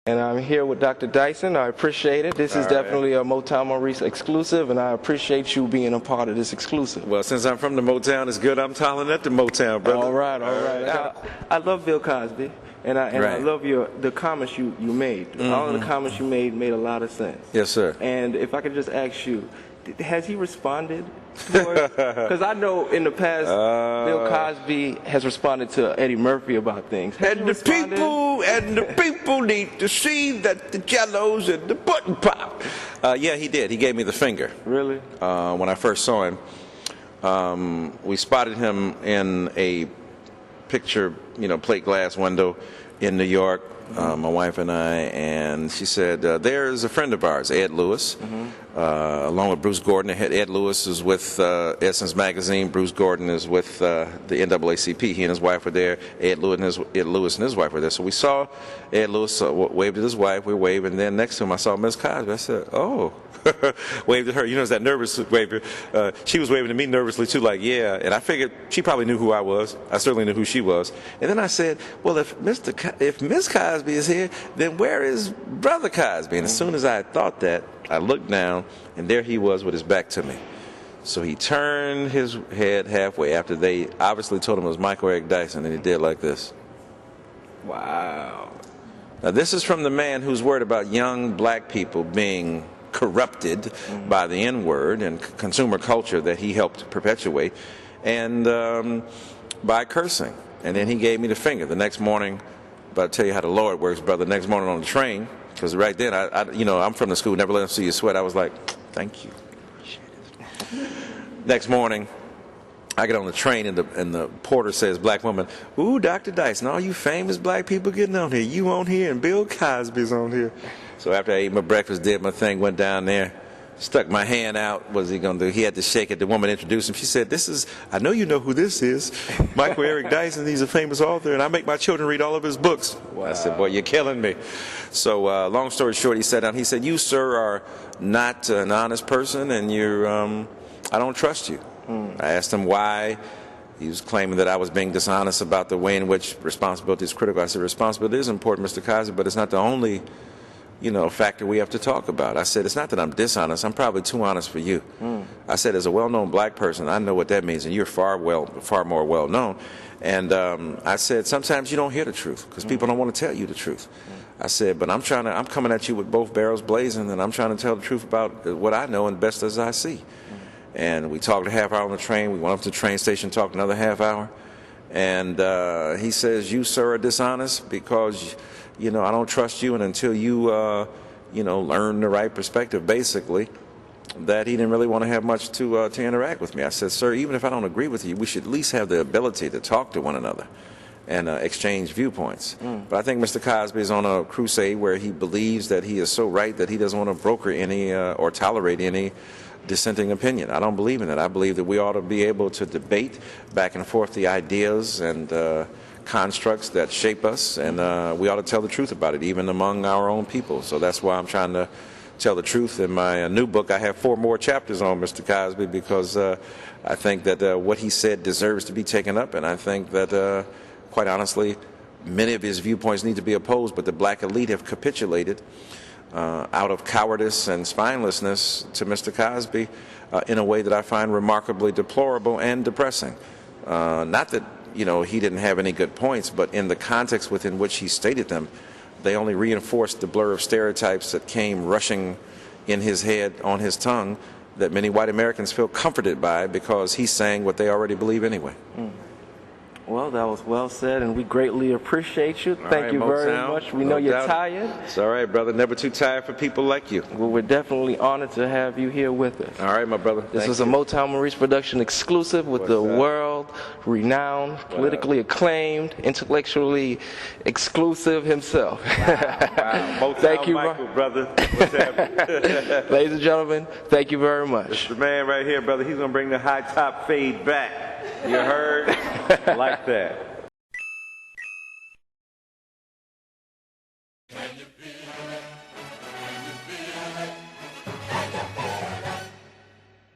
And I'm here with Dr. Dyson. I appreciate it. This is definitely a Motown Maurice exclusive, and I appreciate you being a part of this exclusive. Well, since I'm from the Motown, it's good I'm calling at the Motown, brother. All right. I love Bill Cosby, and I love the comments you made. Mm-hmm. All of the comments you made a lot of sense. Yes, sir. And if I could just ask you, has he responded? Because I know in the past, Bill Cosby has responded to Eddie Murphy about things. And the people need to see that the jellos and the button pop. Yeah, he did. He gave me the finger. Really? When I first saw him, we spotted him in a picture, plate glass window in New York. My wife and I, and she said, there's a friend of ours, Ed Lewis, along with Bruce Gordon. Ed Lewis is with Essence Magazine. Bruce Gordon is with the NAACP. He and his wife were there. Ed Lewis and his wife were there. So we saw Ed Lewis waved at his wife. We waved, and then next to him I saw Miss Cosby. I said, oh. Waved at her. It's that nervous wave. She was waving at me nervously too, like, yeah. And I figured she probably knew who I was. I certainly knew who she was. And then I said, well, if Miss Cosby is here, then where is Brother Cosby? And as soon as I thought that, I looked down, and there he was with his back to me. So he turned his head halfway after they obviously told him it was Michael Eric Dyson, and he did like this. Wow. Now, this is from the man who's worried about young black people being corrupted by the N-word and consumer culture that he helped perpetuate, and by cursing. And then he gave me the finger. The next morning, but I'll tell you how the Lord works, brother. The next morning on the train, because right then, I'm from the school, never let them see you sweat. I was like, thank you. Next morning, I get on the train, and the porter says, black woman, ooh, Dr. Dyson, all you famous black people getting on here. You on here, and Bill Cosby's on here. So after I ate my breakfast, did my thing, went down there, stuck my hand out. What was he going to do? He had to shake it. The woman introduced him. She said, I know you know who this is. Michael Eric Dyson, he's a famous author, and I make my children read all of his books. Wow. I said, boy, you're killing me. So long story short, he sat down. He said, you, sir, are not an honest person, and I don't trust you. I asked him why. He was claiming that I was being dishonest about the way in which responsibility is critical. I said, responsibility is important, Mr. Cosby, but it's not the only factor we have to talk about. I said, it's not that I'm dishonest. I'm probably too honest for you. I said, as a well-known black person, I know what that means, and you're far more well-known. And I said, sometimes you don't hear the truth because people don't want to tell you the truth. I said, but I'm coming at you with both barrels blazing, and I'm trying to tell the truth about what I know and best as I see. And we talked a half hour on the train. We went up to the train station, talked another half hour. And he says, you, sir, are dishonest because I don't trust you, and until you, learn the right perspective, basically, that he didn't really want to have much to interact with me. I said, sir, even if I don't agree with you, we should at least have the ability to talk to one another and exchange viewpoints. But I think Mr. Cosby is on a crusade where he believes that he is so right that he doesn't want to broker any or tolerate any dissenting opinion. I don't believe in that. I believe that we ought to be able to debate back and forth the ideas and constructs that shape us, and we ought to tell the truth about it, even among our own people. So that's why I'm trying to tell the truth. In my new book, I have 4 more chapters on Mr. Cosby because I think that what he said deserves to be taken up, and I think that, quite honestly, many of his viewpoints need to be opposed, but the black elite have capitulated out of cowardice and spinelessness to Mr. Cosby in a way that I find remarkably deplorable and depressing. Not that he didn't have any good points, but in the context within which he stated them, they only reinforced the blur of stereotypes that came rushing in his head, on his tongue, that many white Americans feel comforted by because he's saying what they already believe anyway. Well, that was well said, and we greatly appreciate you. Thank you very much. We know you're tired. It's all right, brother. Never too tired for people like you. Well, we're definitely honored to have you here with us. All right, my brother. This is a Motown Maurice Production exclusive with the world-renowned, politically acclaimed, intellectually exclusive himself. Wow. Thank you, Michael, brother. What's happening? Ladies and gentlemen, thank you very much. It's the man right here, brother. He's going to bring the high top fade back. You heard? Like that.